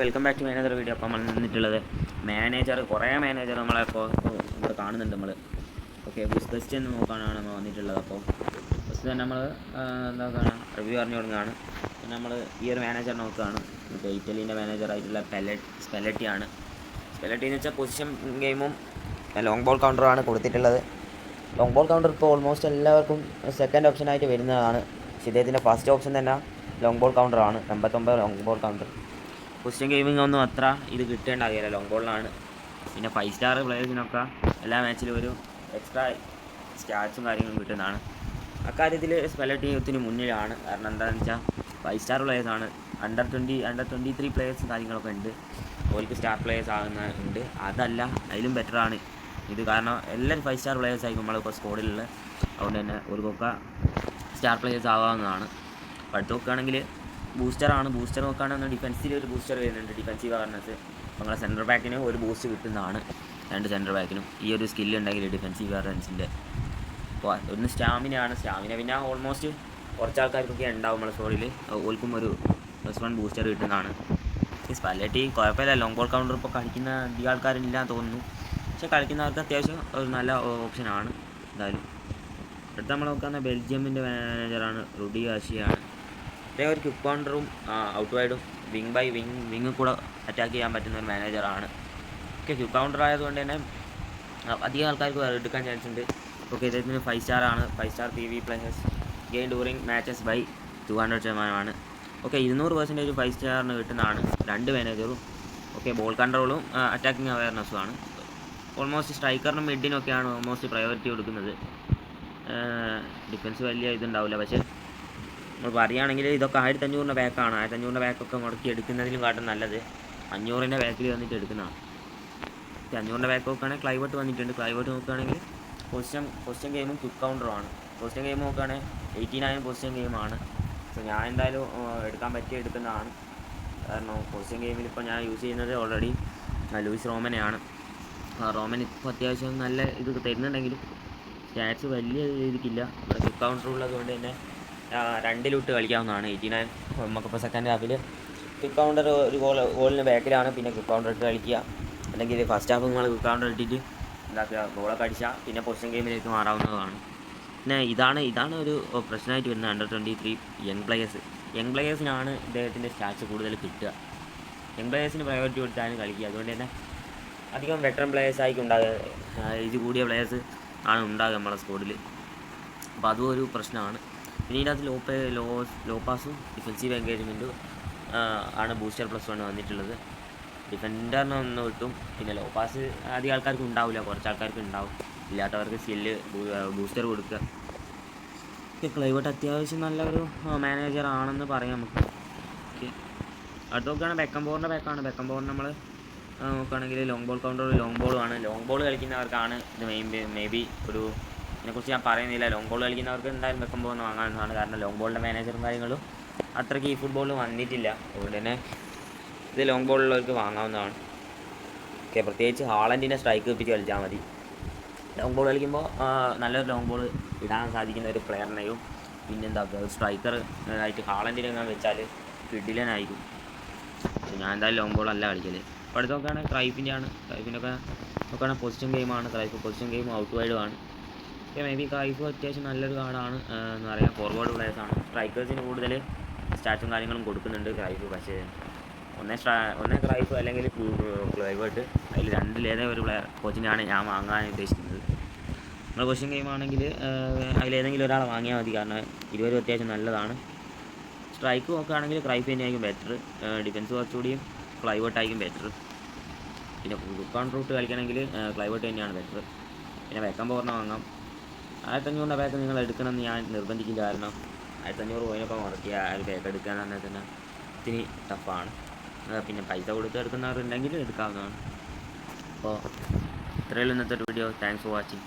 Welcome back to manager video. അപ്പോൾ നമ്മൾ നിന്നിട്ടുള്ളത് കുറേ മാനേജർ നമ്മളിപ്പോൾ ഇവിടെ കാണുന്നുണ്ട് നമ്മൾ. ഓക്കെ, ബുസ്കസ്റ്റ് എന്ന് നോക്കാനാണ് നമ്മൾ വന്നിട്ടുള്ളത്. അപ്പോൾ ഫസ്റ്റ് തന്നെ നമ്മൾ എന്താണ് റിവ്യൂ പറഞ്ഞു തുടങ്ങുകയാണ്. നമ്മൾ ഈ ഒരു മാനേജർ നോക്കുകയാണ്. ഇപ്പോൾ ഇറ്റലീൻ്റെ മാനേജറായിട്ടുള്ള സ്പെല്ലറ്റിയാണ്. സ്പെല്ലറ്റി എന്ന് വെച്ചാൽ പൊസിഷൻ ഗെയിമും ലോങ് ബോൾ കൗണ്ടറുമാണ് കൊടുത്തിട്ടുള്ളത്. ലോങ് ബോൾ കൗണ്ടർ ഇപ്പോൾ ഓൾമോസ്റ്റ് എല്ലാവർക്കും സെക്കൻഡ് ഓപ്ഷനായിട്ട് വരുന്നതാണ്. പക്ഷേ ഇദ്ദേഹത്തിൻ്റെ ഫസ്റ്റ് ഓപ്ഷൻ തന്നെ ലോങ് ബോൾ കൗണ്ടറാണ്. 89 long ball counter. Position gaming ഒന്നും അത്ര ഇത് കിട്ടേണ്ടാകില്ല, ലോങ് ബോളിലാണ്. പിന്നെ 5 സ്റ്റാർ പ്ലേയേഴ്സിനൊക്കെ എല്ലാ മാച്ചിലും ഒരു എക്സ്ട്രാ സ്റ്റാറ്റ്സും കാര്യങ്ങളും കിട്ടുന്നതാണ്. അക്കാര്യത്തിൽ സ്പെല്ലറ്റി ഒത്തിരി മുന്നിലാണ്. കാരണം എന്താണെന്ന് വെച്ചാൽ 5 സ്റ്റാർ പ്ലേയേഴ്സാണ്. അണ്ടർ 23 പ്ലേയേഴ്സും കാര്യങ്ങളൊക്കെ ഉണ്ട്. ഓർക്ക് സ്റ്റാർ പ്ലേയേഴ്സ് ആകുന്നുണ്ട്. അതല്ല, അതിലും ബെറ്ററാണ് ഇത്. കാരണം എല്ലാവരും 5 സ്റ്റാർ പ്ലേയേഴ്സ് ആയിരിക്കും നമ്മളിപ്പോൾ സ്കോഡിലുള്ളത്. അതുകൊണ്ട് തന്നെ ഓർക്കൊക്കെ സ്റ്റാർ പ്ലേയേഴ്സ് ആവാവുന്നതാണ്. അപ്പോൾ അടുത്ത് നോക്കുകയാണെങ്കിൽ ബൂസ്റ്ററാണ്. ബൂസ്റ്റർ നോക്കുകയാണെങ്കിൽ ഡിഫൻസിൽ ഒരു ബൂസ്റ്റർ വരുന്നുണ്ട്, ഡിഫൻസീവ് അവർനെസ്. നമ്മളെ സെൻറ്റർ ബാക്കിന് ഒരു ബൂസ്റ്റ് കിട്ടുന്നതാണ്. 2 സെൻറ്റർ ബാക്കിനും ഈ ഒരു സ്കില്ല് ഉണ്ടെങ്കിൽ ഡിഫൻസീവ് അവർനെസിൻ്റെ. അപ്പോൾ ഒന്ന് സ്റ്റാമിനയാണ്. സ്റ്റാമിന പിന്നെ ഓൾമോസ്റ്റ് കുറച്ച് ആൾക്കാർക്കൊക്കെ ഉണ്ടാവും നമ്മളെ സ്റ്റോറിയിൽ. ഓൾക്കും ഒരു +1 ബൂസ്റ്റർ കിട്ടുന്നതാണ്. ഈ സ്പെല്ലറ്റി കുഴപ്പമില്ല. ലോങ് ബോൾ കൗണ്ടർ ഇപ്പോൾ കളിക്കുന്ന അധികം ആൾക്കാരില്ലാന്ന് തോന്നുന്നു. പക്ഷേ കളിക്കുന്നവർക്ക് അത്യാവശ്യം ഒരു നല്ല ഓപ്ഷനാണ് എന്തായാലും. അടുത്ത നമ്മൾ നോക്കുന്ന ബെൽജിയമിൻ്റെ മാനേജറാണ്, റുഡി ഗാർഷിയാണ്. ഇതേ ഒരു ക്വിക്ക് കൗണ്ടറും ഔട്ട് വൈഡും വിങ് കൂടെ അറ്റാക്ക് ചെയ്യാൻ പറ്റുന്ന ഒരു മാനേജറാണ്. ഓക്കെ, ക്വിക്ക് കൗണ്ടർ ആയതുകൊണ്ട് തന്നെ അധികം ആൾക്കാർക്ക് എടുക്കാൻ ചാൻസ് ഉണ്ട്. ഓക്കെ, ഇദ്ദേഹത്തിന് 5 സ്റ്റാറാണ്. 5 star PV players gain during matches by 200%. Okay, 200% 5 സ്റ്റാറിന് കിട്ടുന്നതാണ് 2 മാനേജറും. ഓക്കെ, ബോൾ കൺട്രോളും അറ്റാക്കിംഗ് അവയർനെസ്സുമാണ്. ഓൾമോസ്റ്റ് സ്ട്രൈക്കറിനും മിഡിനൊക്കെയാണ് ഓൾമോസ്റ്റ് പ്രയോറിറ്റി കൊടുക്കുന്നത്. ഡിഫൻസ് വലിയ ഇതുണ്ടാവില്ല. പക്ഷേ നമ്മൾ പറയുകയാണെങ്കിൽ ഇതൊക്കെ 1500 ബാക്കാണ്. 1500 ബാക്കൊക്കെ മുടക്കി എടുക്കുന്നതിലും കാട്ടും നല്ലത് 500 ബാക്കിൽ വന്നിട്ട് എടുക്കുന്നതാണ്. 500 ബാക്ക് നോക്കുകയാണെങ്കിൽ ക്ലൈവട്ട് വന്നിട്ടുണ്ട്. ക്ലൈവട്ട് നോക്കുകയാണെങ്കിൽ പൊസിഷൻ ഗെയിമും ക്വിക്ക് കൗണ്ടറുമാണ്. പൊസിഷൻ ഗെയിം നോക്കുകയാണെങ്കിൽ 89 പൊസിഷൻ ഗെയിമാണ്. സോ ഞാൻ എന്തായാലും എടുക്കുന്നതാണ്. കാരണം പൊസിഷൻ ഗെയിമിൽ ഇപ്പോൾ ഞാൻ യൂസ് ചെയ്യുന്നത് ഓൾറെഡി ലൂയിസ് റോമനെയാണ്. റോമൻ ഇപ്പോൾ അത്യാവശ്യം നല്ല ഇത് തരുന്നുണ്ടെങ്കിലും സ്റ്റാറ്റ്സ് വലിയ രീതിക്കില്ല. ഇവിടെ ക്വിക്ക് കൗണ്ടർ ഉള്ളതുകൊണ്ട് തന്നെ 2 കളിക്കാവുന്നതാണ്. 89 നമുക്കിപ്പോൾ സെക്കൻഡ് ഹാഫിൽ ക്വിക്ക് കൗണ്ടർ ഒരു ഗോളിന് ബാക്കിലാണ്. പിന്നെ ക്വിക്ക് കൗണ്ടർ ഇട്ട് കളിക്കുക, അല്ലെങ്കിൽ ഫസ്റ്റ് ഹാഫ് നിങ്ങൾ ക്വിക്ക് കൗണ്ടർ ഇട്ടിട്ട് എന്താക്കുക ഗോളൊക്കെ അടിച്ചാൽ പിന്നെ പൊസിഷൻ ഗെയിമിലേക്ക് മാറാവുന്നതാണ്. പിന്നെ ഇതാണ് ഒരു പ്രശ്നമായിട്ട് വരുന്നത്. അണ്ടർ 23 യങ് പ്ലേയേഴ്സിനാണ് ഇദ്ദേഹത്തിൻ്റെ സ്റ്റാറ്റ്സ് കൂടുതൽ കിട്ടുക. യങ് പ്ലേയേഴ്സിന് പ്രയോറിറ്റി കൊടുത്താണ് കളിക്കുക. അതുകൊണ്ട് തന്നെ അധികം വെറ്ററൻ പ്ലേയേഴ്സായിരിക്കും ഉണ്ടാകുക. ഏജ് കൂടിയ പ്ലേയേഴ്സ് ആണ് ഉണ്ടാകുക നമ്മളെ സ്കോഡിൽ. അപ്പോൾ അതും ഒരു പ്രശ്നമാണ്. പിന്നെ ഇതിനകത്ത് ലോപ്പാസും ഡിഫൻസീവ് എൻഗേജ്മെൻറ്റും ആണ് ബൂസ്റ്റർ +1 വന്നിട്ടുള്ളത്. ഡിഫൻഡറിന് 1 കിട്ടും. പിന്നെ ലോപ്പാസ് അധികം ആൾക്കാർക്ക് ഉണ്ടാവില്ല, കുറച്ച് ആൾക്കാർക്ക് ഉണ്ടാവും. ഇല്ലാത്തവർക്ക് സ്കില്ല് ബൂസ്റ്റർ കൊടുക്കുക. ക്ലൈവട്ട് അത്യാവശ്യം നല്ലൊരു മാനേജറാണെന്ന് പറയാം നമുക്ക്. ഓക്കെ, അടുത്ത് നോക്കുകയാണെങ്കിൽ ബെക്കംബോറിൻ്റെ ബാക്കാണ്. ബെക്കംബോറിന് നമ്മൾ നോക്കുകയാണെങ്കിൽ ലോങ് ബോൾ കൗണ്ടർ ലോങ് ബോളുമാണ്. ലോങ് ബോൾ കളിക്കുന്നവർക്കാണ് ഇത് മേ ബി ഒരു ഇതിനെക്കുറിച്ച് ഞാൻ പറയുന്നില്ല. ലോങ് ബോൾ കളിക്കുന്നവർക്ക് എന്തായാലും ബെക്കംബോറിന് വാങ്ങാവുന്നതാണ്. കാരണം ലോങ് ബോളിൻ്റെ മാനേജറും കാര്യങ്ങളും അത്രയ്ക്ക് ഈ ഫുട്ബോളിൽ വന്നിട്ടില്ല. അതുകൊണ്ട് തന്നെ ഇത് ലോങ് ബോളുള്ളവർക്ക് വാങ്ങാവുന്നതാണ്. ഓക്കെ, പ്രത്യേകിച്ച് ഹാളൻഡിനെ സ്ട്രൈക്ക് വെപ്പിച്ച് കളിച്ചാൽ മതി. ലോങ് ബോൾ കളിക്കുമ്പോൾ നല്ലൊരു ലോങ് ബോൾ ഇടാൻ സാധിക്കുന്ന ഒരു പ്ലെയറിനെയും പിന്നെന്താ സ്ട്രൈക്കർ ആയിട്ട് ഹാളൻഡിനെ ഞാൻ വെച്ചാൽ കിഡിലനായിരിക്കും. ഞാൻ എന്തായാലും ലോങ് ബോളല്ല കളിക്കൽ. അപ്പോൾ അടുത്ത് നോക്കുകയാണെങ്കിൽ ക്രൈഫിൻ്റെയാണ്. ക്രൈഫിൻ്റെയൊക്കെ നോക്കുകയാണെങ്കിൽ പൊസിഷൻ ഗെയിമാണ്. ക്രൈഫ് പൊസിഷൻ ഗെയിം ഔട്ട് വൈഡുമാണ്. ഓക്കെ, മേ ബി ക്രൈഫ് അത്യാവശ്യം നല്ലൊരു കാർഡാണ് എന്ന് പറയാം. ഫോർവേഡ് പ്ലേയേഴ്സാണ്. സ്ട്രൈക്കേഴ്സിന് കൂടുതൽ സ്റ്റാറ്റ്സും കാര്യങ്ങളും കൊടുക്കുന്നുണ്ട് ക്രൈഫ്. പക്ഷേ ഒന്നേ ക്രൈഫ് അല്ലെങ്കിൽ ക്ലൈവേർട്ട്, അതിൽ രണ്ടിലേതേ ഒരു കോച്ചിനാണ് ഞാൻ വാങ്ങാൻ ഉദ്ദേശിക്കുന്നത്. നമ്മൾ പൊസിഷൻ ഗെയിം ആണെങ്കിൽ അതിലേതെങ്കിലും ഒരാളെ വാങ്ങിയാൽ മതി. കാരണം 20 അത്യാവശ്യം നല്ലതാണ്. സ്ട്രൈക്ക് നോക്കുകയാണെങ്കിൽ ക്രൈഫ് തന്നെയായിരിക്കും ബെറ്റർ. ഡിഫൻസ് കുറച്ചുകൂടിയും ക്ലൈവേർട്ടായിരിക്കും ബെറ്റർ. പിന്നെ ക്വിക്ക് കൗണ്ടർ റൂട്ട് കളിക്കണമെങ്കിൽ ക്ലൈവേർട്ട് തന്നെയാണ് ബെറ്റർ. പിന്നെ ബെക്കംബോറിനെ വാങ്ങാം. 1500 ബാക്ക് നിങ്ങൾ എടുക്കണമെന്ന് ഞാൻ നിർബന്ധിക്കില്ല. കാരണം 1500 പോയിനൊപ്പം മുടക്കിയ ഒരു ബാക്ക് എടുക്കുക എന്ന് പറഞ്ഞാൽ തന്നെ ഇത്തിരി ടഫാണ്. പിന്നെ പൈസ കൊടുത്ത് എടുക്കുന്നവരുണ്ടെങ്കിൽ എടുക്കാവുന്നതാണ്. അപ്പോൾ ഇത്രയുള്ള ഇന്നത്തെ വീഡിയോ. Thanks for watching.